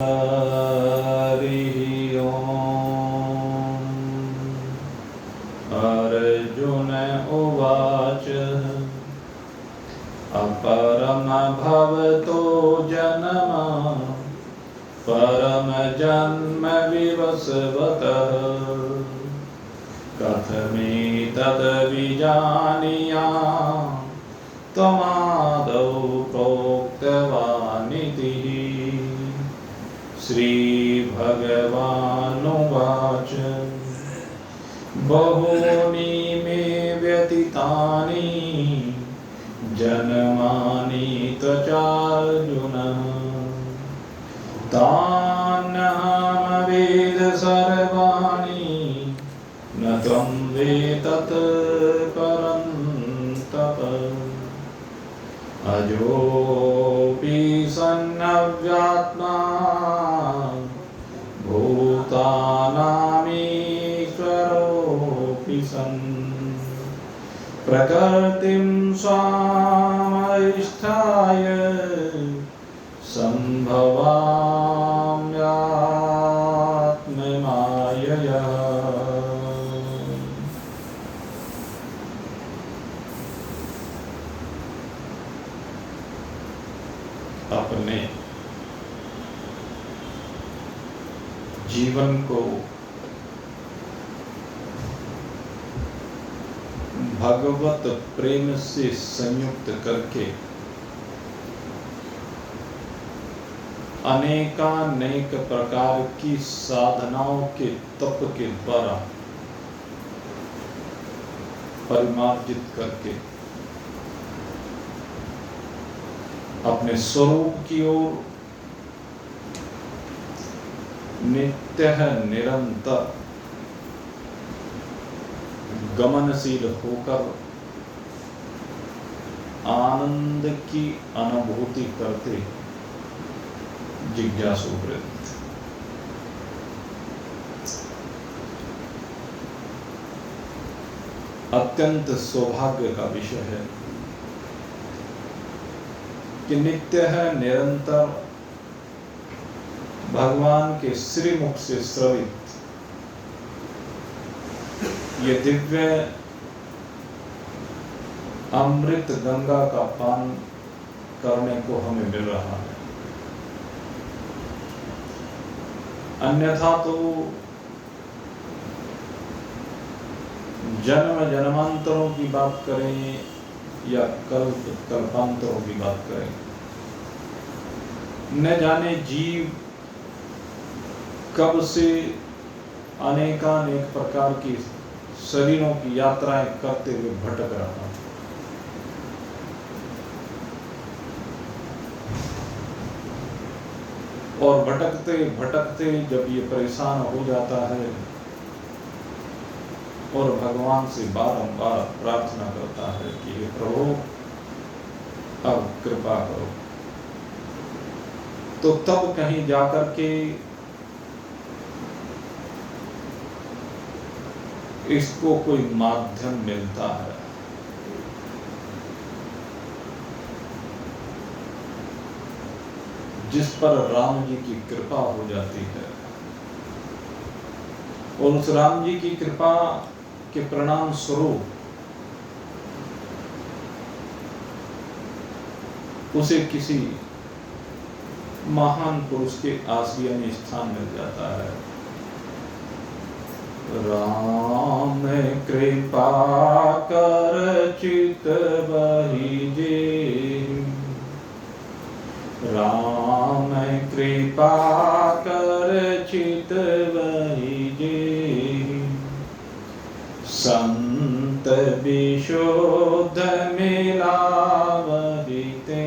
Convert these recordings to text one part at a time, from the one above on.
हरि ओम। अर्जुन उवाच अपरम भवतो जन्म परम जन्म विवस्वतः कथमेतद् विजानीयाम् त्वमादौ प्रोक्तवानिति। श्रीभगवानुवाच बहूनि मे व्यतीतानि जन्मानि त्वचार्जुन तान्यहमवेद सर्वाणि न त्वं वेत्तत् परन्तप। अजोऽपि सन्नव्यात्मा भूतानामीश्वरोऽपि सन् प्रकृतिं स्वामधिष्ठाय सम्भवाम्यात्ममायया। अपने जीवन को भगवत प्रेम से संयुक्त करके अनेकानेक प्रकार की साधनाओं के तप के द्वारा परिमार्जित करके अपने स्वरूप की ओर नित्य निरंतर गमनशील होकर आनंद की अनुभूति करते जिज्ञासु वृत्त अत्यंत सौभाग्य का विषय है कि नित्य है निरंतर भगवान के श्रीमुख से श्रवित ये दिव्य अमृत गंगा का पान करने को हमें मिल रहा है। अन्यथा तो जन्म जन्मांतरों की बात करें या कल्प कल्पांतरों की बात करें, न जाने जीव कब से अनेकानेक प्रकार की शरीरों की यात्राएं करते हुए भटक रहा है। और भटकते भटकते जब ये परेशान हो जाता है और भगवान से बारंबार प्रार्थना करता है कि हे प्रभु अब कृपा करो, तो तब कहीं जाकर के इसको कोई माध्यम मिलता है। जिस पर राम जी की कृपा हो जाती है और उस राम जी की कृपा के परिणाम स्वरूप उसे किसी महान पुरुष के आश्रय में स्थान मिल जाता है। राम कृपा कर चित बहिजे, राम कृपा कर चित बहिजे, संत विशुद्ध मिलावते।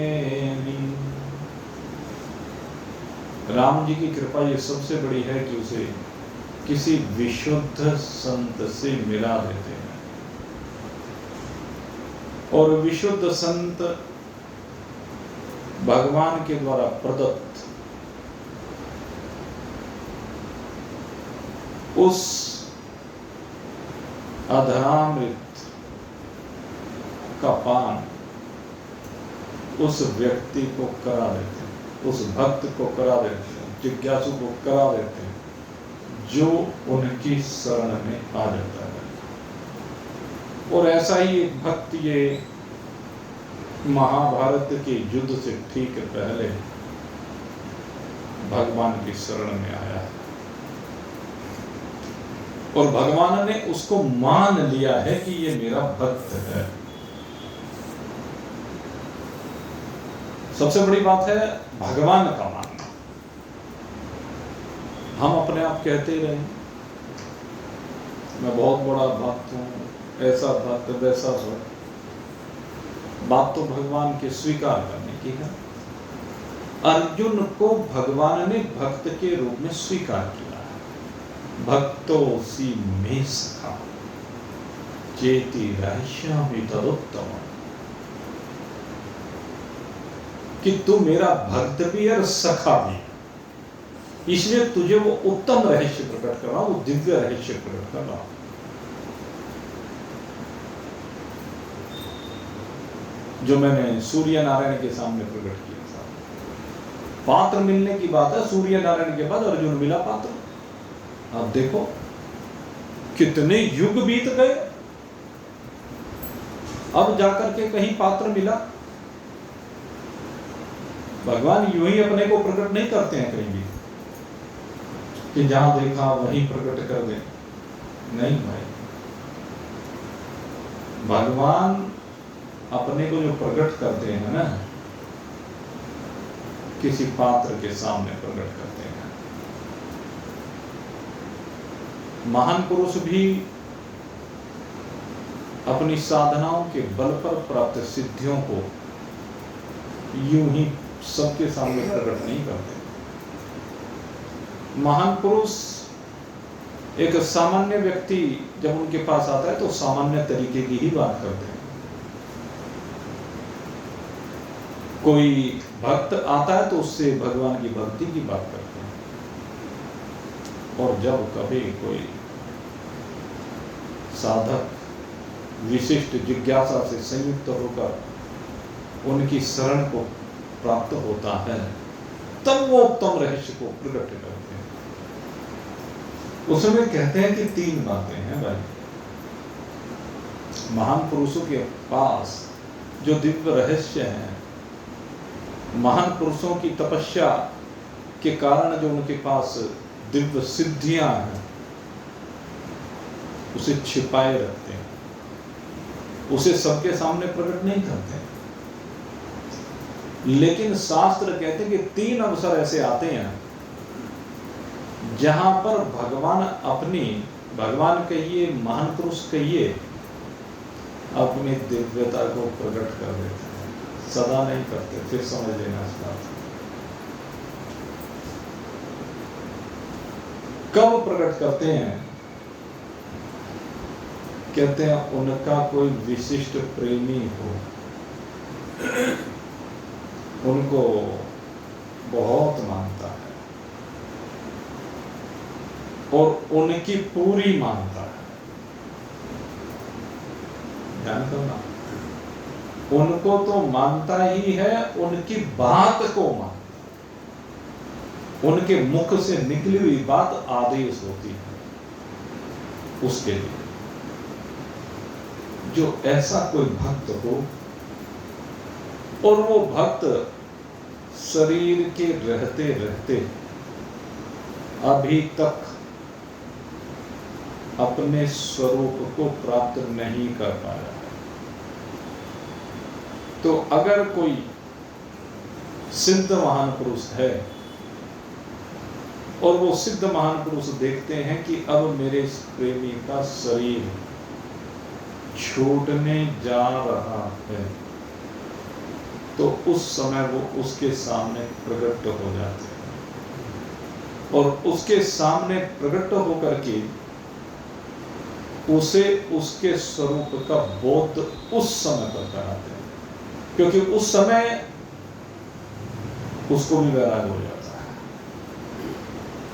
राम जी की कृपा ये सबसे बड़ी है कि उसे किसी विशुद्ध संत से मिला देते हैं। और विशुद्ध संत भगवान के द्वारा प्रदत्त उस अधरामृत का पान उस व्यक्ति को करा देते हैं, उस भक्त को करा देते हैं। जिज्ञासु को करा देते हैं जो उनकी शरण में आ जाता है। और ऐसा ही एक भक्त ये महाभारत के युद्ध से ठीक पहले भगवान की शरण में आया है और भगवान ने उसको मान लिया है कि ये मेरा भक्त है। सबसे बड़ी बात है भगवान का मानना। हम अपने आप कहते रहे मैं बहुत बड़ा भक्त हूं, ऐसा भक्त वैसा भक्त, बात तो भगवान के स्वीकार करने की है। अर्जुन को भगवान ने भक्त के रूप में स्वीकार किया है। भक्तोऽसि मे सखा चेति रहस्यामि तदुत्तम, कि तू मेरा भक्त भी और सखा भी, इसलिए तुझे वो उत्तम रहस्य प्रकट कर रहा हूं, वो दिव्य रहस्य प्रकट कर रहा हूं। जो मैंने सूर्य नारायण के सामने प्रकट किया था। पात्र मिलने की बात है, सूर्य नारायण के बाद अर्जुन मिला पात्र। आप देखो कितने युग बीत गए, अब जाकर के कहीं पात्र मिला। भगवान यूं ही अपने को प्रकट नहीं करते हैं कहीं भी कि जहां देखा वहीं प्रकट कर दे, नहीं भाई। भगवान अपने को जो प्रकट करते हैं ना, किसी पात्र के सामने प्रकट करते हैं। महान पुरुष भी अपनी साधनाओं के बल पर प्राप्त सिद्धियों को यूं ही सबके सामने प्रकट नहीं करते। महान पुरुष एक सामान्य व्यक्ति जब उनके पास आता है तो सामान्य तरीके की ही बात करते हैं। कोई भक्त आता है तो उससे भगवान की भक्ति की बात करते हैं। और जब कभी कोई साधक विशिष्ट जिज्ञासा से संयुक्त होकर उनकी शरण को प्राप्त होता है, तब वो उत्तम रहस्य को प्रकट करते हैं। उसमें कहते हैं कि तीन बातें हैं भाई। महान पुरुषों के पास जो दिव्य रहस्य हैं, महान पुरुषों की तपस्या के कारण जो उनके पास दिव्य सिद्धियां हैं, उसे छिपाए रखते हैं, उसे सबके सामने प्रकट नहीं करते हैं। लेकिन शास्त्र कहते हैं कि तीन अवसर ऐसे आते हैं जहां पर भगवान कहिए, महान पुरुष कहिए, अपनी दिव्यता को प्रकट कर देते हैं। सदा नहीं करते, फिर समझ लेना इस बात। कब प्रकट करते हैं? कहते हैं उनका कोई विशिष्ट प्रेमी हो, उनको बहुत मानता है और उनकी पूरी मानता है। ध्यान करना, उनको तो मानता ही है, उनकी बात को मानता, उनके मुख से निकली हुई बात आदेश होती है उसके लिए। जो ऐसा कोई भक्त हो और वो भक्त शरीर के रहते रहते अभी तक अपने स्वरूप को प्राप्त नहीं कर पाया, तो अगर कोई सिद्ध महान पुरुष है और वो सिद्ध महान पुरुष देखते हैं कि अब मेरे इस प्रेमी का शरीर छूटने जा रहा है, तो उस समय वो उसके सामने प्रकट हो जाते हैं और उसके सामने प्रकट होकर के उसे उसके स्वरूप का बोध उस समय पर कराते हैं, क्योंकि उस समय उसको भी वैराग हो जाता है।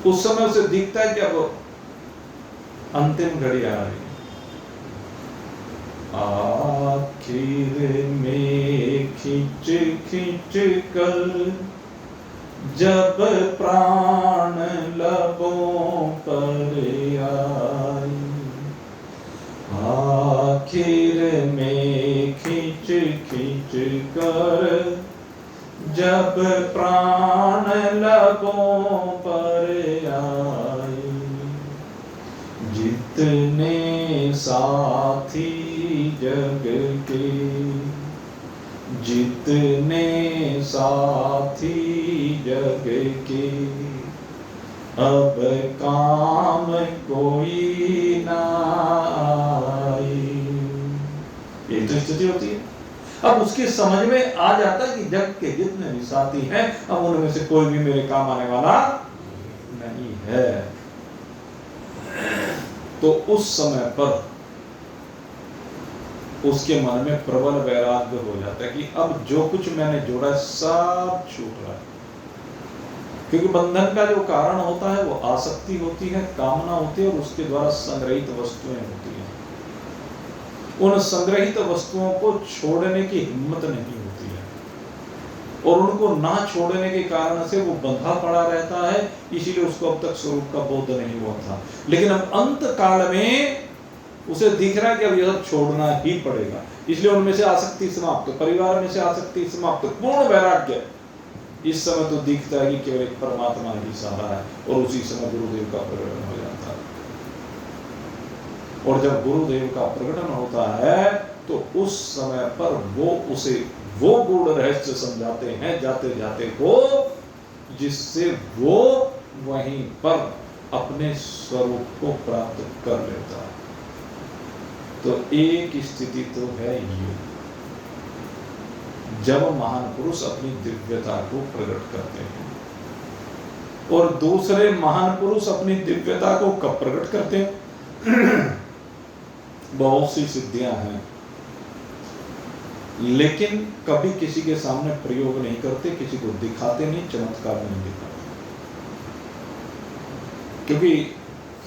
उस समय उसे दिखता है कि अब अंतिम घड़ी आ रही है, आखिर में खींच खींच कर जब प्राण लबों पर आई, आखिर में खींच खींच कर जब प्राण लबों पर आई, जितने साथी जग के, जितने साथी जग के, अब काम कोई ना आई। ये तो स्थिति होती है। अब उसकी समझ में आ जाता है कि जग के जितने भी साथी हैं, अब उनमें से कोई भी मेरे काम आने वाला नहीं है। तो उस समय पर उसके मन में प्रबल वैराग्य हो जाता है कि अब जो कुछ मैंने जोड़ा सब छूट रहा है। क्योंकि बंधन का जो कारण होता है वो आसक्ति होती है, कामना होती है, और उसके द्वारा संग्रहित वस्तुएं होती हैं। उन संग्रहित वस्तुओं को छोड़ने की हिम्मत नहीं होती है, और उनको ना छोड़ने के कारण से वो बंधा पड़ा रहता है, इसीलिए उसको अब तक स्वरूप का बोध नहीं हुआ था। लेकिन अब अंत काल में उसे दिख रहा है कि अब यह सब छोड़ना ही पड़ेगा, इसलिए उनमें से आसक्ति समाप्त, परिवार में से आसक्ति समाप्त, पूर्ण वैराग्य। इस समय तो दिखता है कि केवल एक परमात्मा ही सहारा है, और उसी समय गुरुदेव का प्रकटन हो जाता है। और जब गुरुदेव का प्रकटन होता है तो उस समय पर वो उसे वो गूढ़ रहस्य समझाते हैं जाते जाते को, जिससे वो वहीं पर अपने स्वरूप को प्राप्त कर लेता है। तो एक स्थिति तो है ये, जब महान पुरुष अपनी दिव्यता को प्रकट करते हैं, और दूसरे महान पुरुष अपनी दिव्यता को कब प्रकट करते हैं? बहुत सी सिद्धियां हैं, लेकिन कभी किसी के सामने प्रयोग नहीं करते, किसी को दिखाते नहीं, चमत्कार नहीं दिखाते, क्योंकि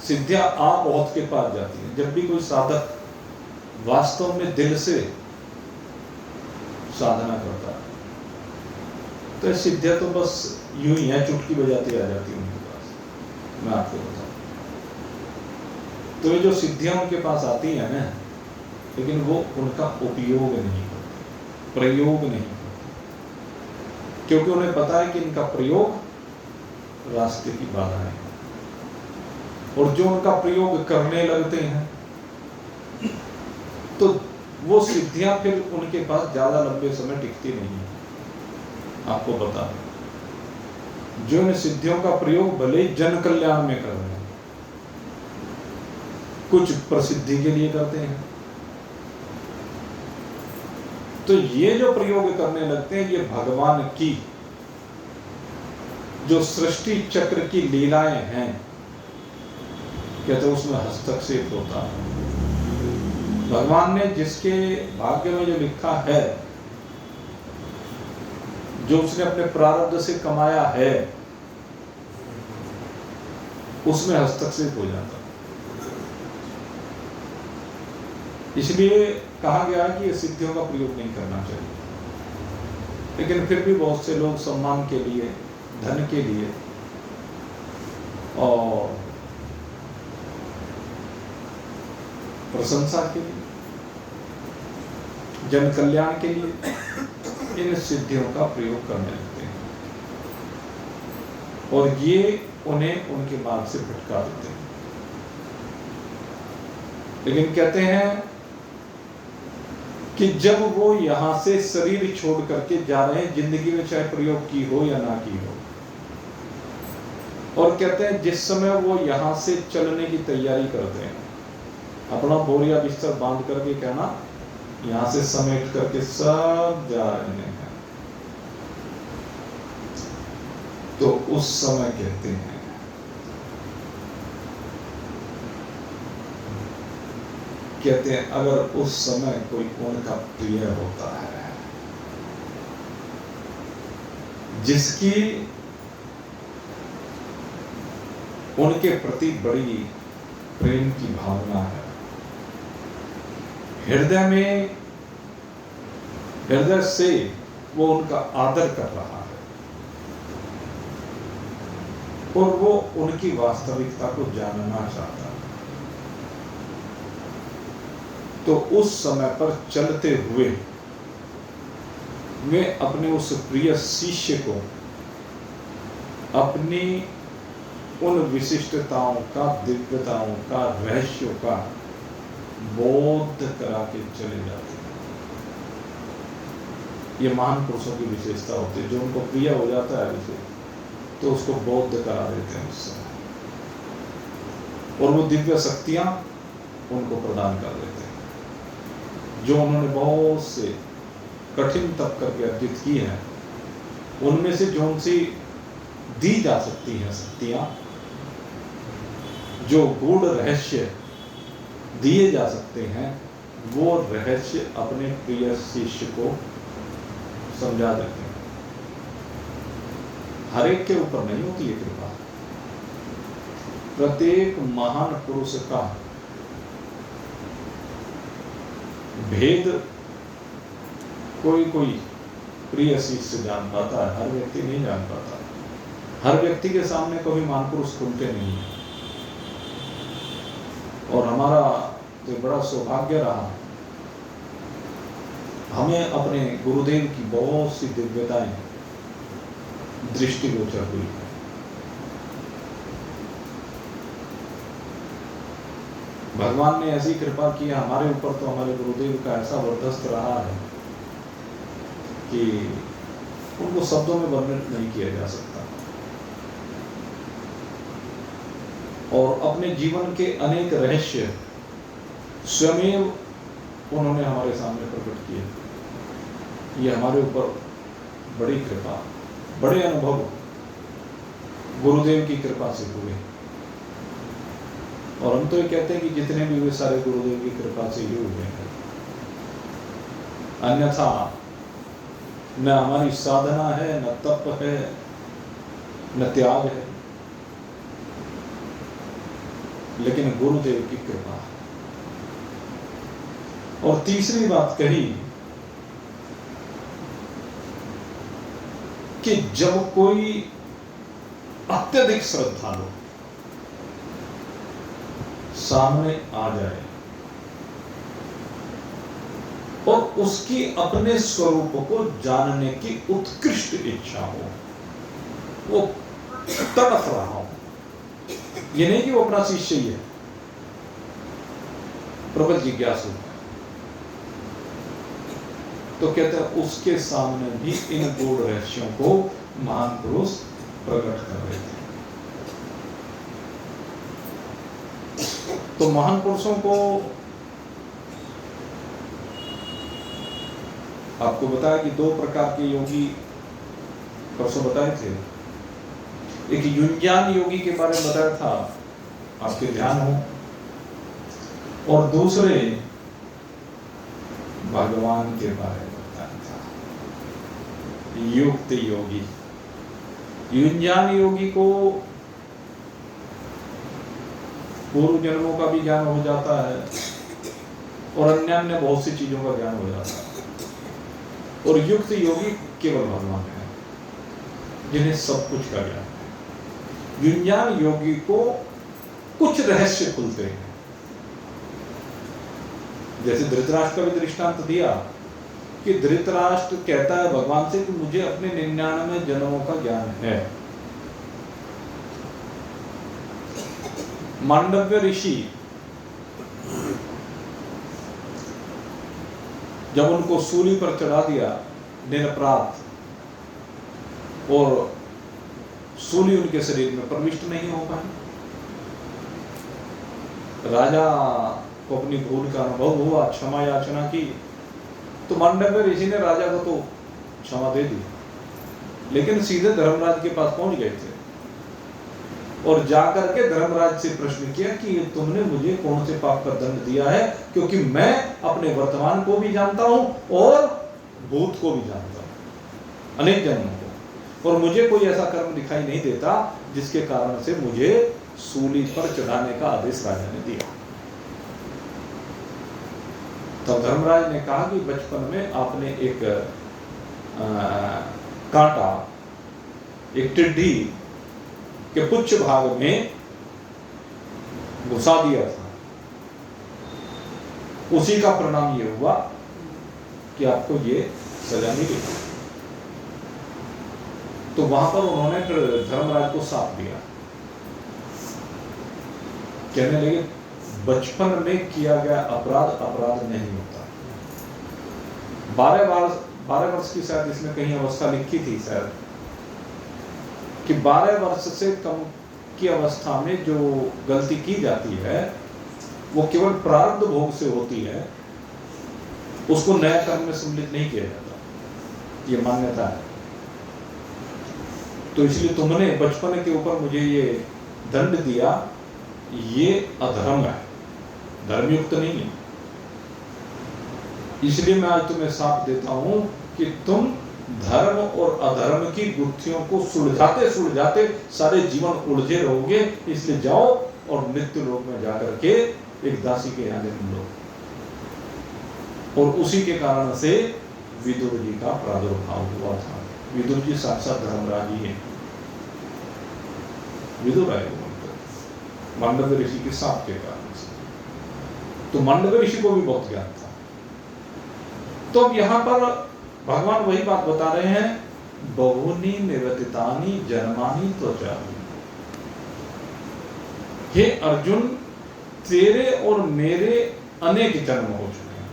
सिद्धियां आप बहुत के पास जाती हैं। जब भी कोई साधक वास्तव में दिल से साधना करता है तो सिद्धियां तो बस यूं ही है, चुटकी बजाती आ जाती है उनके पास। मैं आपको बताऊं तो ये जो सिद्धियां उनके पास आती है ना, लेकिन वो उनका उपयोग नहीं करते, प्रयोग नहीं करते, क्योंकि उन्हें पता है कि इनका प्रयोग रास्ते की बाधा है। और जो उनका प्रयोग करने लगते हैं तो वो सिद्धियां फिर उनके पास ज्यादा लंबे समय टिकती नहीं है। आपको बता दें, जो इन सिद्धियों का प्रयोग भले जन कल्याण में कर रहे हैं, कुछ प्रसिद्धि के लिए करते हैं, तो ये जो प्रयोग करने लगते हैं, ये भगवान की जो सृष्टि चक्र की लीलाएं हैं, कहते हैं उसमें हस्तक्षेप होता है। भगवान ने जिसके भाग्य में जो लिखा है, जो उसने अपने प्रारब्ध से कमाया है, उसमें हस्तक्षेप हो जाता है। इसलिए कहा गया कि ये सिद्धियों का प्रयोग नहीं करना चाहिए। लेकिन फिर भी बहुत से लोग सम्मान के लिए, धन के लिए और प्रशंसा के लिए, जन कल्याण के लिए इन सिद्धियों का प्रयोग करने लगते हैं, और ये उन्हें उनके मार्ग से भटका देते हैं। लेकिन कहते हैं कि जब वो यहां से शरीर छोड़ करके जा रहे हैं, जिंदगी में चाहे प्रयोग की हो या ना की हो, और कहते हैं जिस समय वो यहां से चलने की तैयारी करते हैं, अपना बोरिया बिस्तर बांध करके कहना यहां से समेट करके सब जा रहे हैं, तो उस समय कहते हैं अगर उस समय कोई उनका प्रिय होता है, जिसकी उनके प्रति बड़ी प्रेम की भावना है, हृदय से वो उनका आदर कर रहा है, और वो उनकी वास्तविकता को जानना चाहता है। तो उस समय पर चलते हुए वे अपने उस प्रिय शिष्य को अपनी उन विशिष्टताओं का, दिव्यताओं का, रहस्यों का बोध करा के चले जाते हैं। ये महान पुरुषों की विशेषता होती है। जो उनको प्रिय हो जाता है विषय तो उसको बोध करा देते हैं उस समय, और वो दिव्य शक्तियां उनको प्रदान कर देते हैं जो उन्होंने बहुत से कठिन तप करके अर्जित की है। उनमें से जो उनसे दी जा सकती हैं शक्तियां, जो गूढ़ रहस्य दिए जा सकते हैं, वो रहस्य अपने प्रिय शिष्य को समझा देते हैं। हर एक के ऊपर नहीं होती है कृपा। प्रत्येक महान पुरुष का भेद कोई कोई प्रिय शिष्य जान पाता है, हर व्यक्ति नहीं जान पाता। हर व्यक्ति के सामने कभी महान पुरुष खुलते नहीं है। और हमारा तो बड़ा सौभाग्य रहा, हमें अपने गुरुदेव की बहुत सी दिव्यताएं दृष्टिगोचर हुई है। भगवान ने ऐसी कृपा की हमारे ऊपर, तो हमारे गुरुदेव का ऐसा वर्चस्व रहा है कि उनको शब्दों में वर्णित नहीं किया जा सकता। और अपने जीवन के अनेक रहस्य स्वयं उन्होंने हमारे सामने प्रकट किए। ये हमारे ऊपर बड़ी कृपा, बड़े अनुभव गुरुदेव की कृपा से हुए। और हम तो ये कहते हैं कि जितने भी हुए सारे गुरुदेव की कृपा से ही हुए हैं। अन्यथा न हमारी साधना है, न तप है, न त्याग है, लेकिन गुरुदेव की कृपा। और तीसरी बात कही कि जब कोई अत्यधिक श्रद्धालु सामने आ जाए और उसकी अपने स्वरूप को जानने की उत्कृष्ट इच्छा हो, वो तड़फ रहा हो, ये नहीं कि वो अपना शिष्य ही है, प्रबल जिज्ञासु, तो कहते हैं उसके सामने भी इन गूढ़ रहस्यों को महान पुरुष प्रकट कर रहे थे। तो महान पुरुषों को आपको बताया कि दो प्रकार के योगी परसों बताए थे। एक युंजान योगी के बारे में बताया था, आपके ध्यान हो, और दूसरे भगवान के बारे में बताया था, युक्त योगी। युंजान योगी को पूर्व जन्मों का भी ज्ञान हो जाता है और अन्य बहुत सी चीजों का ज्ञान हो जाता है। और युक्त योगी केवल भगवान है जिन्हें सब कुछ का ज्ञान है। युंजान योगी को कुछ रहस्य खुलते हैं, जैसे धृतराष्ट्र का भी दृष्टांत दिया कि धृतराष्ट्र कहता है भगवान से कि मुझे अपने 99 जन्मों का ज्ञान है। मांडव्य ऋषि जब उनको सूली पर चढ़ा दिया निरपराध, और सूली उनके शरीर में प्रविष्ट नहीं हो पाई, राजा को अपनी भूल का अनुभव हुआ, क्षमा याचना की, तो मांडव्य ऋषि ने राजा को तो क्षमा दे दी, लेकिन सीधे धर्मराज के पास पहुंच गए थे और जाकर के धर्मराज से प्रश्न किया कि तुमने मुझे कौन से पाप का दंड दिया है, क्योंकि मैं अपने वर्तमान को भी जानता हूं और भूत को भी जानता हूं, अनेक जन्मों को, और मुझे कोई ऐसा कर्म दिखाई नहीं देता जिसके कारण से मुझे सूली पर चढ़ाने का आदेश राजा ने दिया। तब धर्मराज ने कहा कि बचपन में आपने एक कांटा, एक टिड्डी के पुच्छ भाग में घुसा दिया था, उसी का परिणाम ये हुआ कि आपको ये सजा मिली। तो वहां पर उन्होंने फिर धर्मराज को साथ दिया, कहने लगे बचपन में किया गया अपराध अपराध नहीं होता। 12 वर्ष की शायद इसमें कहीं अवस्था लिखी थी शायद, कि 12 वर्ष से कम की अवस्था में जो गलती की जाती है वो केवल प्रारब्ध भोग से होती है, उसको नया कर्म में सम्मिलित नहीं किया जाता, ये मान्यता है। तो इसलिए तुमने बचपन के ऊपर मुझे ये दंड दिया, ये अधर्म है, धर्मयुक्त नहीं है। इसलिए मैं आज तुम्हें साथ देता हूं कि तुम धर्म और अधर्म की गुत्थियों को सुलझाते सुलझाते सारे जीवन उलझे रहोगे। इसलिए जाओ और मृत्यु लोक में जाकर के एक दासी के यहाँ जन्म लो। और उसी के कारण से विदुर जी का प्रादुर्भाव हुआ था। विदुर जी साक्षात धर्मराज ही है। विदुर आए मांडव्य ऋषि के साथ के कारण से, तो मांडव्य ऋषि को भी बहुत ज्ञान था। तो अब यहां पर भगवान वही बात बता रहे हैं, बहुनी निवर्तितानि जन्मानि त्वचा। हे अर्जुन, तेरे और मेरे अनेक जन्म हो चुके हैं।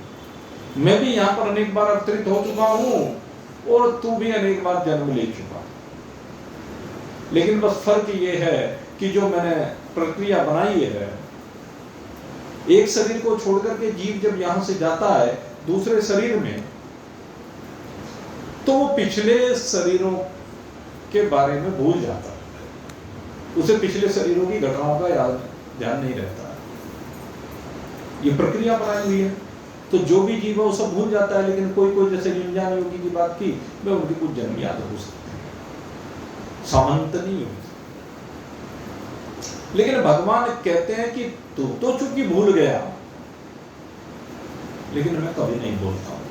मैं भी यहां पर अनेक बार अवतरित हो चुका हूं और तू भी अनेक बार जन्म ले चुका। लेकिन बस फर्क ये है कि जो मैंने प्रक्रिया बनाई है, एक शरीर को छोड़कर के जीव जब यहां से जाता है दूसरे शरीर में, तो वो पिछले शरीरों के बारे में भूल जाता है, उसे पिछले शरीरों की घटनाओं का याद ध्यान नहीं रहता है। ये प्रक्रिया बनाई हुई है। तो जो भी जीव है वो सब भूल जाता है, लेकिन कोई कोई जैसे निंजान योगी की बात की, मैं उनकी कुछ जन्म याद हो सकते हैं, सामंत नहीं होगी। लेकिन भगवान कहते हैं कि तू तो चूंकि भूल गया, लेकिन मैं कभी नहीं बोलता हूं।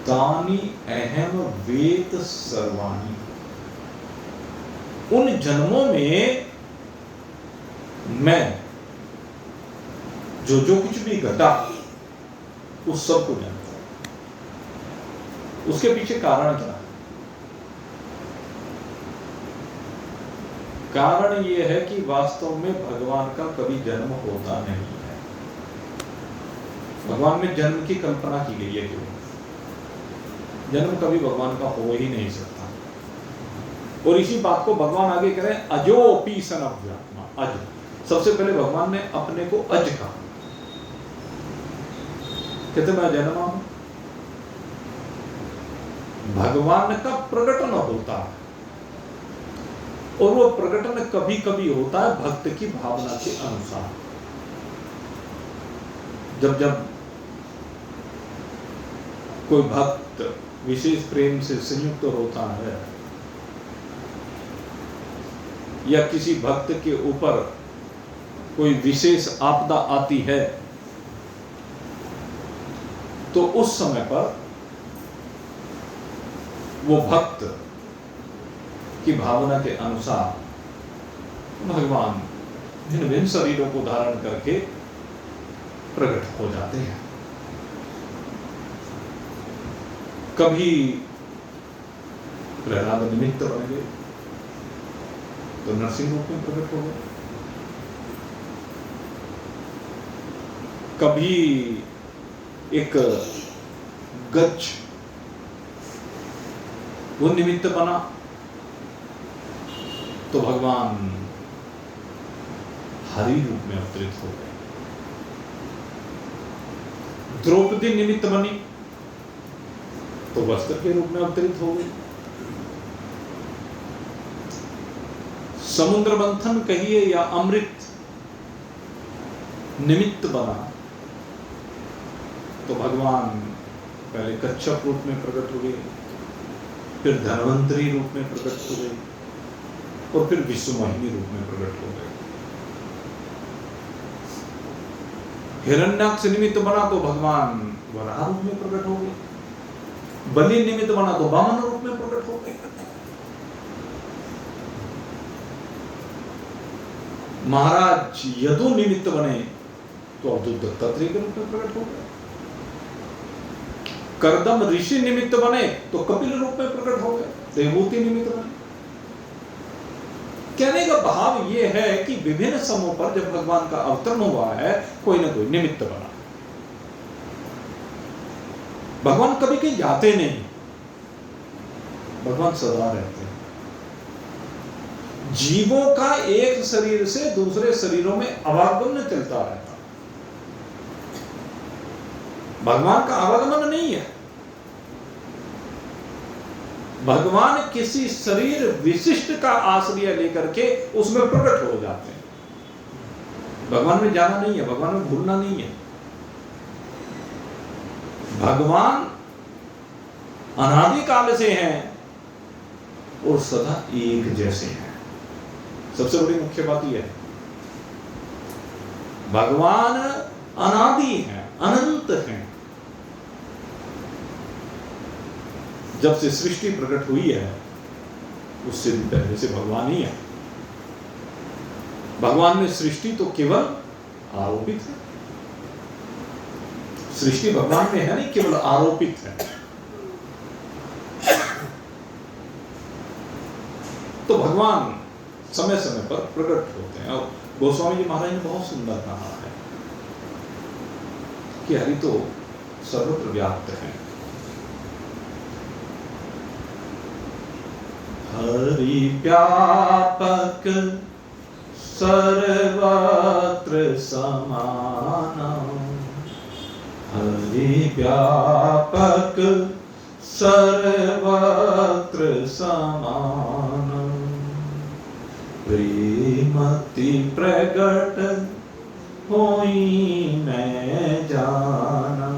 तानि अहम वेद सर्वाणि। उन जन्मों में मैं जो जो कुछ भी घटा उस सब को जानता हूं। उसके पीछे कारण क्या है? कारण यह है कि वास्तव में भगवान का कभी जन्म होता नहीं है। भगवान में जन्म की कल्पना की गई है, क्यों? जन्म कभी भगवान का हो ही नहीं सकता। और इसी बात को भगवान आगे कह रहे हैं, अजोपि सन अव्यात्मा। अज, सबसे पहले भगवान ने अपने को अज कहा। कहते मैं जन्मा हूं। भगवान का प्रकटन होता है, और वो प्रकटन कभी कभी होता है भक्त की भावना के अनुसार। जब जब कोई भक्त विशेष प्रेम से संयुक्त होता है, या किसी भक्त के ऊपर कोई विशेष आपदा आती है, तो उस समय पर वो भक्त की भावना के अनुसार भगवान भिन्न भिन्न शरीरों को धारण करके प्रकट हो जाते हैं। कभी प्रहलाद निमित्त बन गए तो नरसिंह रूप में प्रकट हो गए, कभी एक गच्छ वो निमित्त बना तो भगवान हरि रूप में अवतरित हो गए। द्रौपदी निमित्त बनी तो वस्त्र के रूप में अवतरित हो गई। समुद्र मंथन कहिए या अमृत निमित्त बना तो भगवान पहले कच्छप रूप में प्रकट हो गए, फिर धन्वंतरी रूप में प्रकट हो गए, और फिर विश्वमोहिनी रूप में प्रकट हो गए। हिरण्याक्ष निमित्त बना तो भगवान वराह रूप में प्रकट हो गए। बलि निमित्त बना तो वामन रूप में प्रकट हो गए। महाराज यदु निमित्त बने तो अवधूत दत्तात्रेय के रूप में प्रकट हो गए। कर्दम ऋषि निमित्त बने तो कपिल रूप में प्रकट हो गए, देवभूति निमित्त बने। कहने का भाव यह है कि विभिन्न समयों पर जब भगवान का अवतरण हुआ है, कोई ना कोई निमित्त बना। भगवान कभी कहीं जाते नहीं, भगवान सदा रहते हैं। जीवों का एक शरीर से दूसरे शरीरों में आवागमन चलता रहता। भगवान का आवागमन नहीं है। भगवान किसी शरीर विशिष्ट का आश्रय लेकर के उसमें प्रकट हो जाते हैं। भगवान में जाना नहीं है, भगवान में भूलना नहीं है। भगवान अनादि काल से हैं और सदा एक जैसे हैं। सबसे बड़ी मुख्य बात यह है, भगवान अनादि हैं, अनंत हैं। जब से सृष्टि प्रकट हुई है उससे भी पहले से भगवान ही है। भगवान में सृष्टि तो केवल आरोपित है। सृष्टि भगवान में है नहीं, केवल आरोपित है। तो भगवान समय समय पर प्रकट होते हैं। और गोस्वामी जी महाराज ने बहुत सुंदर कहा है कि हरि तो सर्वत्र व्याप्त है। हरि व्यापक सर्वत्र समान, हरि व्यापक सर्वत्र समान, प्रेमति प्रगट होई मैं जाना,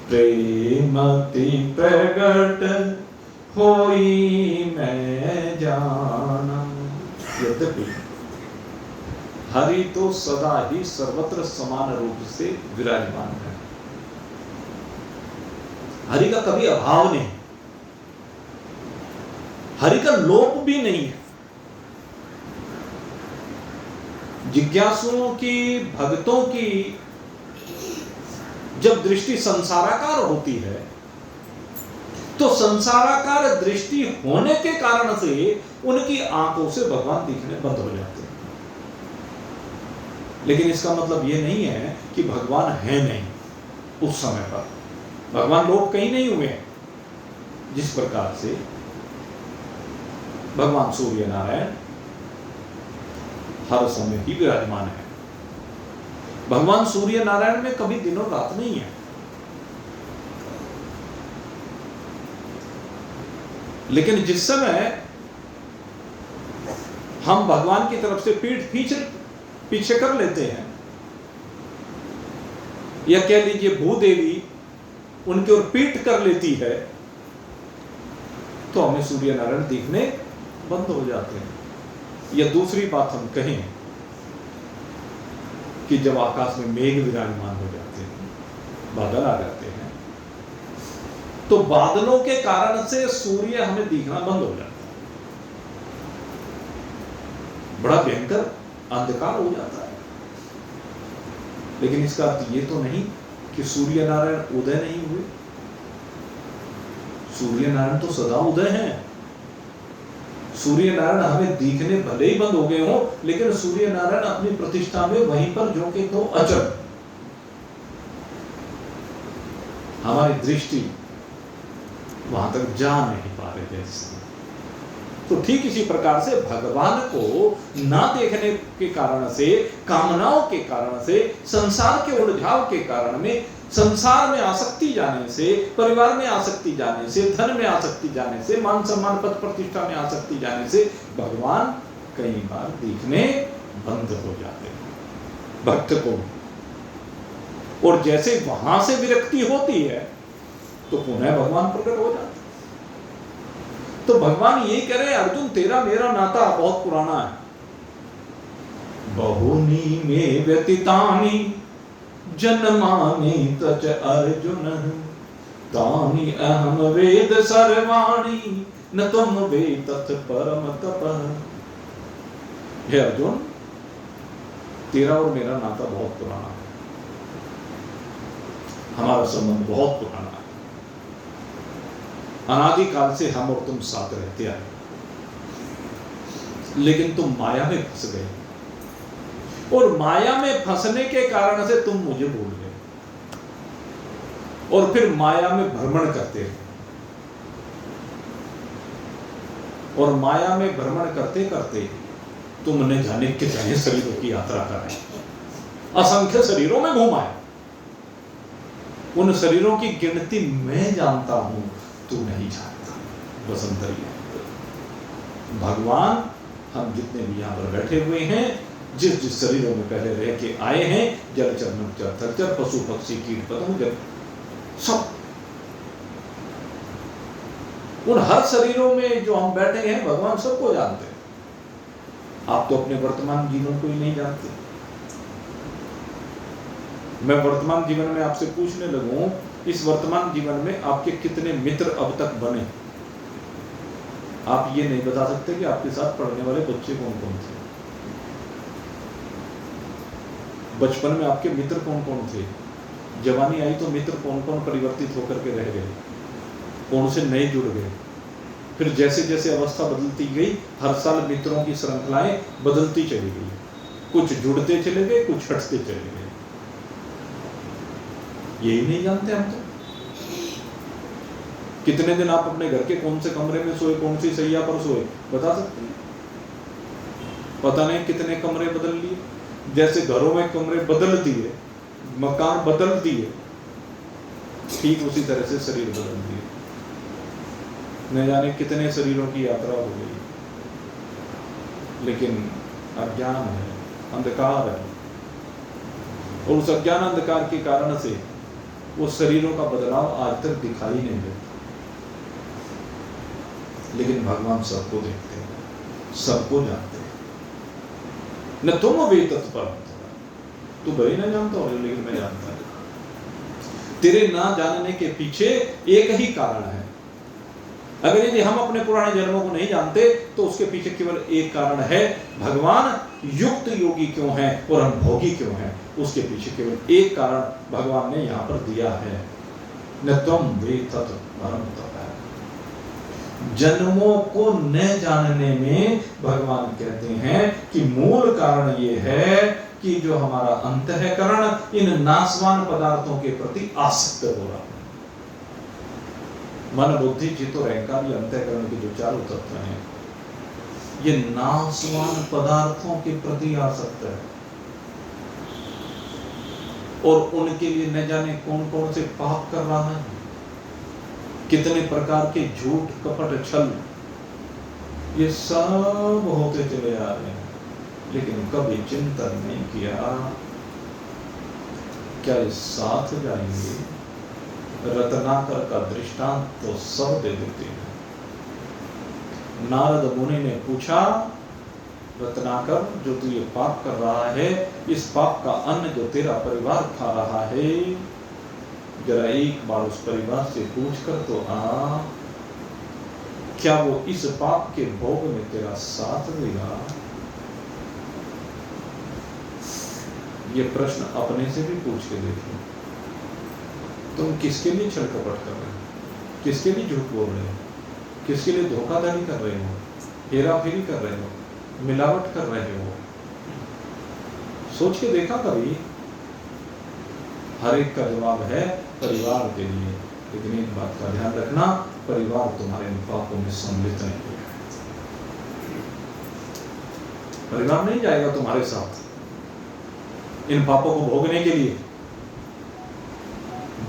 प्रेमति प्रगट होई मैं जाना। यद्यपि हरि तो सदा ही सर्वत्र समान रूप से विराजमान है। हरि का कभी अभाव नहीं, हरि का लोप भी नहीं है। जिज्ञासुओं की, भक्तों की जब दृष्टि संसाराकार होती है तो संसाराकार दृष्टि होने के कारण से उनकी आंखों से भगवान दिखने बंद हो जाते हैं। लेकिन इसका मतलब यह नहीं है कि भगवान है नहीं। उस समय पर भगवान लोग कहीं नहीं हुए हैं। जिस प्रकार से भगवान सूर्य नारायण हर समय ही विराजमान है। भगवान सूर्य नारायण में कभी दिनों रात नहीं है। लेकिन जिस समय हम भगवान की तरफ से पीठ पीछे कर लेते हैं, या कह लीजिए भूदेवी उनके ओर पीठ कर लेती है, तो हमें सूर्य नारायण दिखने बंद हो जाते हैं। या दूसरी बात हम कहें कि जब आकाश में मेघ विराजमान हो जाते हैं, बादल आ जाते हैं, तो बादलों के कारण से सूर्य हमें दिखना बंद हो जाता है। बड़ा भयंकर अंधकार हो जाता है। लेकिन इसका अर्थ ये तो नहीं कि सूर्य नारायण उदय नहीं हुए। सूर्य नारायण तो सदा उदय हैं। सूर्य नारायण हमें दिखने भले ही बंद हो गए हों, लेकिन सूर्य नारायण अपनी प्रतिष्ठा में वहीं पर जो कि तो अचल। हमारी दृष्टि वहां तक जा नहीं पा रहे जैसे। तो ठीक इसी प्रकार से भगवान को ना देखने के कारण से, कामनाओं के कारण से, संसार के उलझाव के कारण में, संसार में आसक्ति जाने से, परिवार में आसक्ति जाने से, धन में आसक्ति जाने से, मान सम्मान पद प्रतिष्ठा में आसक्ति जाने से भगवान कई बार दिखने बंद हो जाते हैं भक्त को। और जैसे वहां से विरक्ति होती है तो पुनः भगवान प्रकट हो जाते। तो भगवान यही कह रहे हैं, अर्जुन तेरा मेरा नाता बहुत पुराना है। बहुनी में व्यतीतानि जन्मानि तच अर्जुन तानि अहम वेद सर्वाणि न त्वं वेत्तत् परम तपः। हे अर्जुन, तेरा और मेरा नाता बहुत पुराना है, हमारा संबंध बहुत पुराना है। अनादिकाल से हम और तुम साथ रहते आए, लेकिन तुम माया में फंस गए, और माया में फंसने के कारण से तुम मुझे भूल गए, और फिर माया में भ्रमण करते रहे, और माया में भ्रमण करते करते तुमने जाने कितने शरीरों की यात्रा कराई, असंख्य शरीरों में घुमाए। उन शरीरों की गिनती मैं जानता हूं, तू नहीं जानता। बसंतरी भगवान हम जितने भी यहां पर बैठे हुए हैं, जिस जिस शरीरों में पहले रह के आए हैं, जलचर नभचर थलचर पशु पक्षी कीट पतंग सब, उन हर शरीरों में जो हम बैठे हैं, भगवान सबको जानते हैं। आप तो अपने वर्तमान जीवन को ही नहीं जानते। मैं वर्तमान जीवन में आपसे पूछने लगूं, इस वर्तमान जीवन में आपके कितने मित्र अब तक बने? आप ये नहीं बता सकते कि आपके साथ पढ़ने वाले बच्चे कौन कौन थे, बचपन में आपके मित्र कौन कौन थे, जवानी आई तो मित्र कौन कौन परिवर्तित होकर के रह गए, कौन से नए जुड़ गए। फिर जैसे जैसे अवस्था बदलती गई, हर साल मित्रों की श्रृंखलाएं बदलती चली गई, कुछ जुड़ते चले गए, कुछ हटते चले गए। यही नहीं जानते हम तो। कितने दिन आप अपने घर के कौन से कमरे में सोए, कौन सी सैया पर सोए, बता सकते हैं? पता नहीं कितने कमरे बदल लिए। जैसे घरों में कमरे बदल दिए, मकान बदल दिए, ठीक उसी तरह से शरीर बदल दिए। न जाने कितने शरीरों की यात्रा हो गई, लेकिन अज्ञान है, अंधकार है, और उस अज्ञान अंधकार के कारण से वो शरीरों का बदलाव आज तक दिखाई नहीं देता। लेकिन भगवान सबको देखते हैं, सबको जानते हैं। न तुम वेत्तत् परम तपः, तू भले ना जानता हो, लेकिन मैं जानता हूं। तेरे ना जानने के पीछे एक ही कारण है। अगर यदि हम अपने पुराने जन्मों को नहीं जानते, तो उसके पीछे केवल एक कारण है, भगवान युक्त योगी क्यों है और हम भोगी क्यों हैं। उसके पीछे केवल एक कारण भगवान ने यहां पर दिया है, न त्वं वेत्तत् परम तपः। जन्मों को न जानने में भगवान कहते हैं कि मूल कारण ये है कि जो हमारा अंतःकरण इन नाशवान पदार्थों के प्रति आसक्त हो रहा है। मन बुद्धि चित्त और अहंकार, ये अंतःकरण के जो चारों तत्व हैं, ये नाशवान पदार्थों के प्रति आसक्त है, और उनके लिए न जाने कौन कौन से पाप कर रहा है, कितने प्रकार के झूठ कपट छल, ये सब होते चले आ रहे हैं। लेकिन कभी चिंतन नहीं किया, क्या ये साथ जाएंगे? रत्नाकर का दृष्टांत तो सब दे देते हैं। नारद मुनि ने पूछा, रत्नाकर, जो तू ये पाप कर रहा है, इस पाप का अन्न जो तेरा परिवार खा रहा है, जरा एक बार उस परिवार से पूछ कर तो आ, क्या वो इस पाप के भोग में तेरा साथ देगा? ये प्रश्न अपने से भी पूछ के देखो। तुम किसके लिए छल कपट कर रहे हो? किसके लिए झूठ बोल रहे हो? किसके लिए धोखाधड़ी कर रहे हो? हेरा फेरी कर रहे हो? मिलावट कर रहे हो? सोच के देखा कभी? हर एक का जवाब है परिवार के लिए। लेकिन एक बात का ध्यान रखना, परिवार तुम्हारे इन पापों में सम्मिलित नहीं है। परिवार नहीं जाएगा तुम्हारे साथ इन पापों को भोगने के लिए।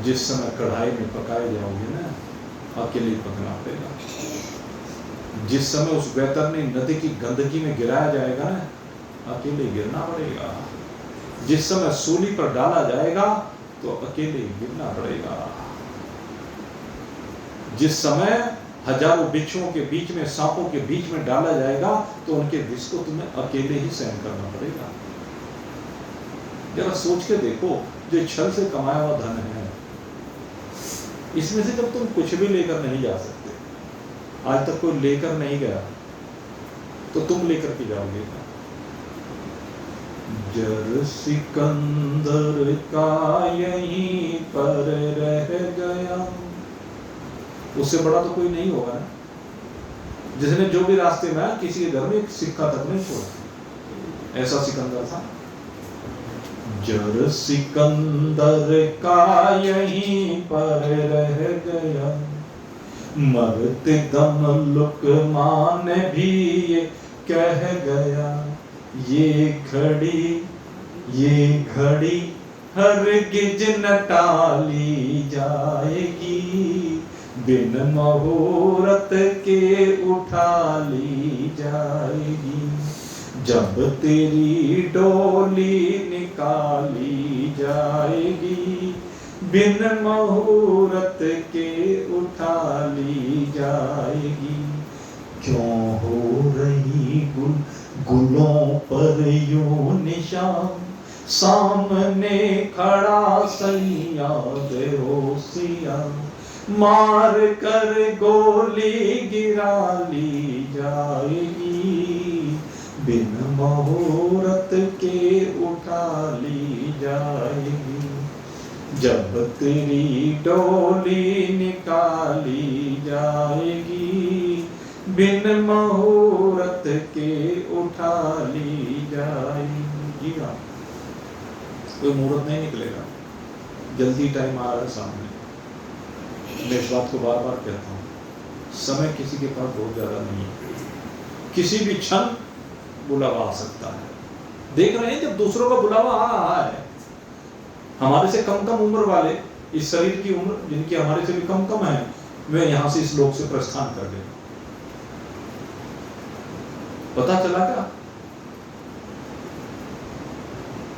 जिस समय कढ़ाई में पकाए जाओगे ना, अकेले पकना पड़ेगा। जिस समय उस वैतरणी नदी की गंदगी में गिराया जाएगा ना, अकेले गिरना पड़ेगा। जिस समय सूली पर डाला जाएगा तो अकेले गिरना पड़ेगा। जिस समय हजारों बिच्छुओं के बीच में, सांपों के बीच में डाला जाएगा तो उनके विष को तुम्हें अकेले ही सहन करना पड़ेगा। जरा सोच के देखो, जो छल से कमाया हुआ धन है, इसमें से जब तुम कुछ भी लेकर नहीं जा सकते, आज तक कोई लेकर नहीं गया, तो तुम लेकर के जाओगे। जर सिकंदर का यहीं पर रह गया, उससे बड़ा तो कोई नहीं होगा ना, जिसने जो भी रास्ते में आया किसी के घर में एक सिक्का तक नहीं छोड़ा, ऐसा सिकंदर था। जर सिकंदर का यहीं पर रह गया, मरते दम लुकमान भी ये कह गया, ये घड़ी हरगिज न टाली जाएगी, बिन मुहूर्त के उठा ली जाएगी, जब तेरी डोली निकाली जाएगी, बिन मुहूर्त के उठा ली जाएगी। क्यों हो रही गुलों पर यूं निशान, सामने खड़ा सैयद होशिया, मार कर गोली गिरा ली जाएगी, बिन मुहूर्त के उठा ली जाएगी, जब तेरी डोली निकाली जाएगी, बिन मुहूर्त के उठा ली जाएगी। कोई मुहूर्त नहीं निकलेगा, जल्दी टाइम आ रहा है सामने। मैं इस बात को बार बार कहता हूँ, समय किसी के पास बहुत ज्यादा नहीं है, किसी भी क्षण बुलावा आ सकता है। देख रहे हैं जब दूसरों का बुलावा आ रहा है, हमारे से कम उम्र वाले, इस शरीर की उम्र जिनकी हमारे से भी कम है, वे यहां से इस लोक से प्रस्थान कर गए। पता चला क्या?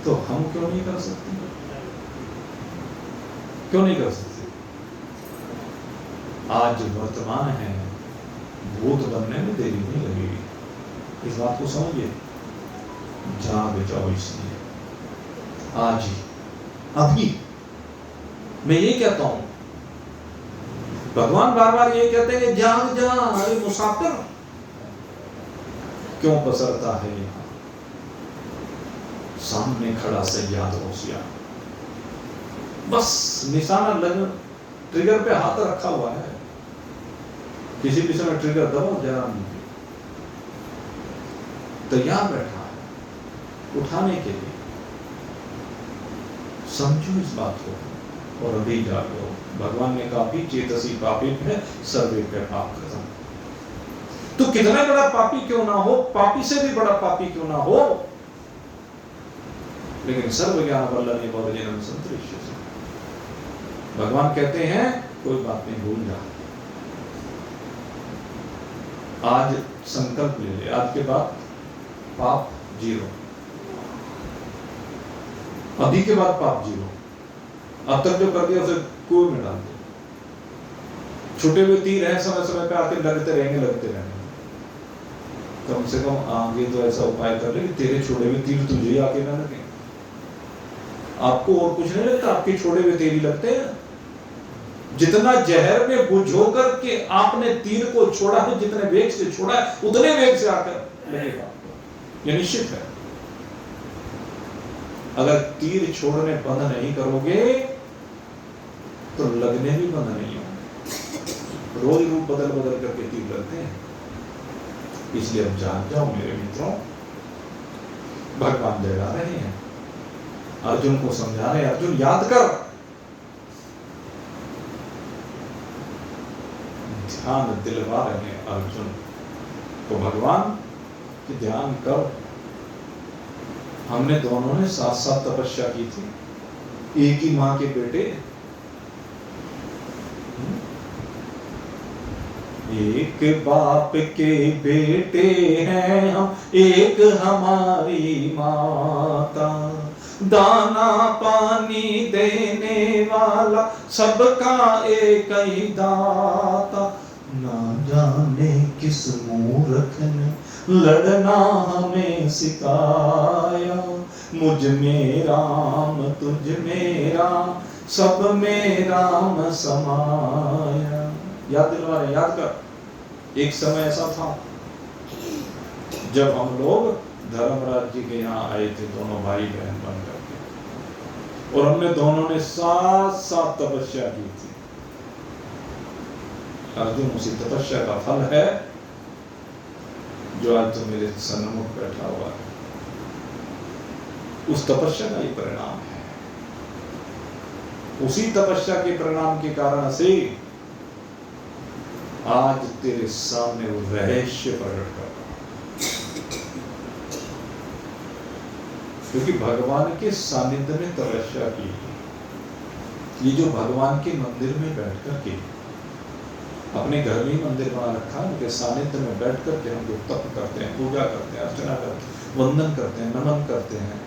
तो हम क्यों नहीं कर सकते? क्यों नहीं कर सकते? आज वर्तमान है, भूत बनने में देरी नहीं लगेगी। इस बात को समझिए, जाग जाओ, इसलिए आज ही, अभी। मैं ये कहता हूं, भगवान बार बार ये कहते हैं कि जाग जा, अरे मुसाफिर क्यों पसरता है यहां, सामने खड़ा सैयद होशियार, बस निशाना लग, ट्रिगर पे हाथ रखा हुआ है, किसी भी समय ट्रिगर दबाओ, जरा तैयार बैठा है उठाने के लिए। समझो इस बात को और अभी जागो। भगवान ने कहा भी चेतसी पापी है, सर्वे पे पाप खत्म। तो कितना बड़ा पापी क्यों ना हो, पापी से भी बड़ा पापी क्यों ना हो, लेकिन सर्व ज्ञान वल्लभ बहुत जन्म संतरिष्य से भगवान कहते हैं कोई बात नहीं, भूल जा। आज संकल्प ले ले, आज के बाद पाप 0, अभी के बाद पाप 0। अब तक जो कर दिया उसे कुएं में डाल दो। छूटे हुए तीर हैं, समय समय पे आके लगते रहेंगे। कम से कम आगे तो ऐसा उपाय कर ले कि तेरे छोड़े हुए तीर तुझे आके ना लगे। आपको और कुछ नहीं लगता, आपके छोड़े हुए तीर ही लगते हैं। जितना जहर में बुझो कर के आपने तीर को छोड़ा है, जितने वेग से छोड़ा है, उतने वेग से आकर लगेगा, यह निश्चित है। अगर तीर छोड़ने बंद नहीं करोगे तो लगने भी बंद नहीं होंगे। रोज रूप बदल बदल करके तीर लगते हैं। इसलिए अब जान जाओ मेरे मित्रों, भगवान जगा रहे हैं, अर्जुन को समझा रहे हैं, अर्जुन याद कर, ध्यान दिलवा रहे हैं अर्जुन को भगवान कि ध्यान कर। हमने दोनों ने साथ साथ तपस्या की थी, एक ही मां के बेटे, एक बाप के बेटे हैं हम, एक हमारी माता, दाना पानी देने वाला सबका एक ही दाता। ना जाने किस मूर्ख ने लड़ना हमें सिखाया, मुझ में राम तुझ में राम, सब में राम समाया। याद दिलवा रहे, याद कर। एक समय ऐसा था जब हम लोग धर्मराज जी के यहाँ आए थे, दोनों भाई बहन बन करके, और हमने दोनों ने साथ साथ तपस्या की थी। अर्जुन उसी तपस्या का फल है जो आज तो मेरे सन्मुख बैठा हुआ है। उस तपस्या का ही परिणाम है। उसी तपस्या के परिणाम के कारण से आज तेरे सामने वो रहस्य प्रकट कर रहा हूं, क्योंकि भगवान के सानिध्य में तपस्या की। ये जो भगवान के मंदिर में बैठ करके, अपने घर में ही मंदिर बना रखा है, उनके सानिध्य में बैठ करके हम लोग तप करते हैं, पूजा करते हैं, अर्चना करते हैं, वंदन करते हैं, नमन करते हैं,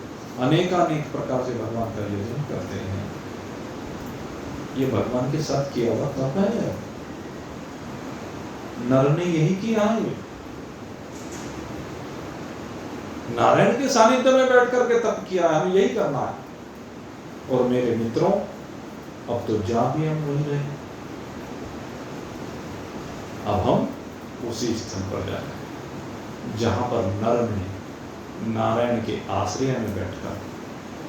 अनेकानेक प्रकार से भगवान का यजन करते हैं। ये भगवान के साथ किया हुआ तप है। नर ने यही किया है। नारायण के सानिध्य में बैठ करके तप किया है, हमें यही करना है। और मेरे मित्रों, अब तो जा भी हम वही रहे, अब हम उसी स्थल पर जा रहे हैं जहां पर नर ने नारायण के आश्रय में बैठकर,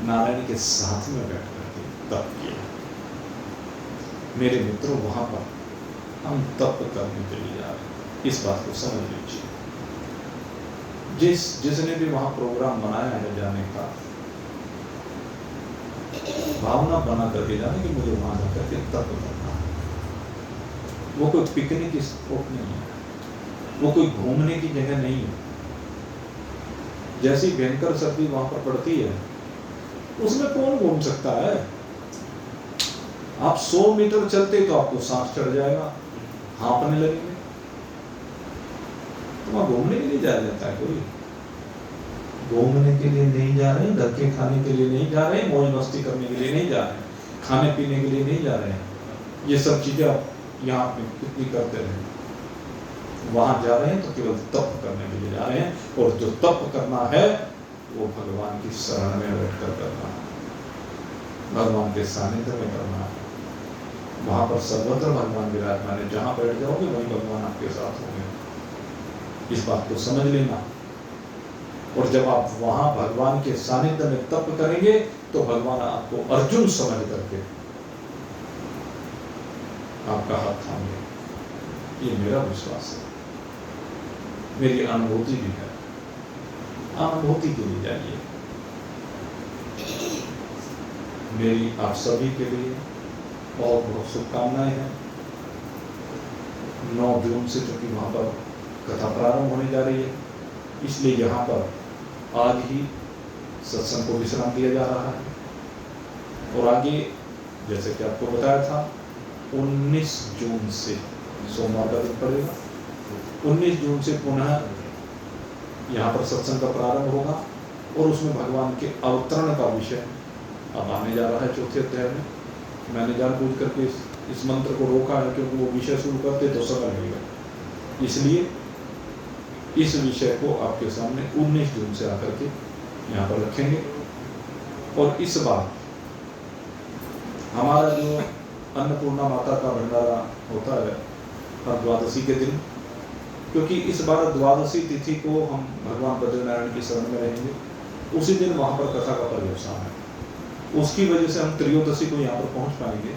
नारायण के साथ में बैठकर के तप किया। मेरे मित्रों, वहां पर हम तप करने के लिए जा रहे हैं, इस बात को समझ लीजिए। जिसने भी वहां प्रोग्राम बनाया है जाने का, भावना बना करके जाने कि मुझे वहां जाकर के तप करना है। वो कोई पिकनिक स्पॉट नहीं है, वो कोई घूमने की जगह नहीं है। जैसी भयंकर सर्दी वहां पर पड़ती है, उसमें कौन घूम सकता है? आप 100 मीटर चलते तो आपको सांस चढ़ जाएगा, हाँफने लगेंगे। तो वहां घूमने के लिए जाया जाता है? कोई घूमने के लिए नहीं जा रहे, धक्के खाने के लिए नहीं जा रहे, मौज मस्ती करने के लिए नहीं जा रहे, खाने पीने के लिए नहीं जा रहे हैं। ये सब चीजें आप यहाँ पे कितनी करते रहे, वहां जा रहे हैं तो केवल तप करने के लिए जा रहे हैं। और जो तप करना है वो भगवान की शरण में बैठकर करना है, भगवान के सानिध्य में करना है। वहां पर सर्वत्र भगवान विराजमान है, जहां बैठ जाओगे वहीं भगवान आपके साथ होंगे। इस बात को समझ लेना। और जब आप वहां भगवान के सानिध्य में तप करेंगे तो भगवान आपको अर्जुन समझ करके आपका हाथ थामेंगे। ये मेरा विश्वास है, मेरी अनुभूति भी है। अनुभूति के लिए जाइए। मेरी आप सभी के लिए बहुत बहुत शुभकामनाएं हैं। 9 जून से चूंकि वहां पर कथा प्रारंभ होने जा रही है, इसलिए यहाँ पर आज ही सत्संग को विश्राम दिया जा रहा है। और आगे जैसे कि आपको बताया था, 19 जून से सोमवार का दिन पड़ेगा, 19 जून से पुनः यहाँ पर सत्संग का प्रारंभ होगा। और उसमें भगवान के अवतरण का विषय अब आने जा रहा है 4थे अध्याय में। मैंने जानबूझ करके इस मंत्र को रोका है, क्योंकि वो विषय शुरू करते तो समय लगेगा। इसलिए इस विषय को आपके सामने 19 जून से आकर के यहाँ पर रखेंगे। और इस बार हमारा जो अन्नपूर्णा माता का भंडारा होता है हर द्वादशी के दिन, क्योंकि इस बार द्वादशी तिथि को हम भगवान बद्रीनारायण की शरण में रहेंगे, उसी दिन वहाँ पर कथा का पर्यवसान है। उसकी वजह से हम त्रयोदशी को यहाँ पर पहुँच पाएंगे।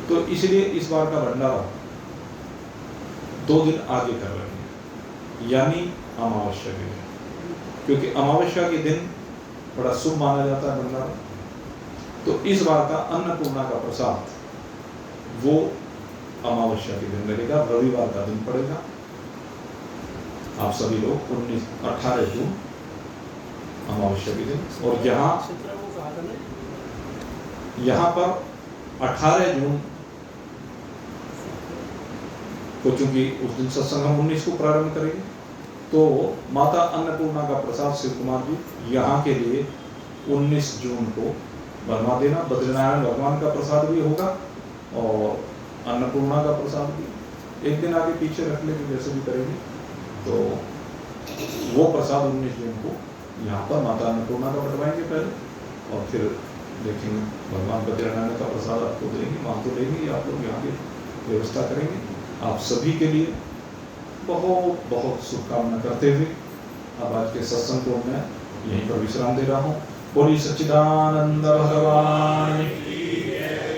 तो इसलिए इस बार का भंडारा 2 दिन आगे कर रहे हैं, यानी अमावस्या के दिन, क्योंकि अमावस्या के दिन बड़ा शुभ माना जाता है भंडारा। तो इस बार का अन्नपूर्णा का प्रसाद वो अमावस्या के दिन मिलेगा, रविवार का दिन पड़ेगा। आप सभी लोग 18 जून अमावस्या के दिन, और यहाँ पर 18 जून को चूंकि उस दिन सत्संग हम 19 को प्रारंभ करेंगे, तो माता अन्नपूर्णा का प्रसाद शिव कुमार जी यहाँ के लिए 19 जून को बनवा देना। बद्रीनारायण भगवान का प्रसाद भी होगा और अन्नपूर्णा का प्रसाद भी एक दिन आगे पीछे रख लेंगे, जैसे भी करेंगे। तो वो प्रसाद 19 जून को यहाँ पर माता अन्नपूर्णा का बंटवाएंगे पहले, और फिर देखेंगे। भगवान बद्रीनारायण का प्रसाद आपको देंगे, वहाँ तो लेंगे, आप लोग यहाँ की व्यवस्था करेंगे। आप सभी के लिए बहुत बहुत शुभकामना करते हुए अब आज के सत्संग को मैं यहीं पर विश्राम दे रहा हूँ। बोलिए सच्चिदानंद भगवान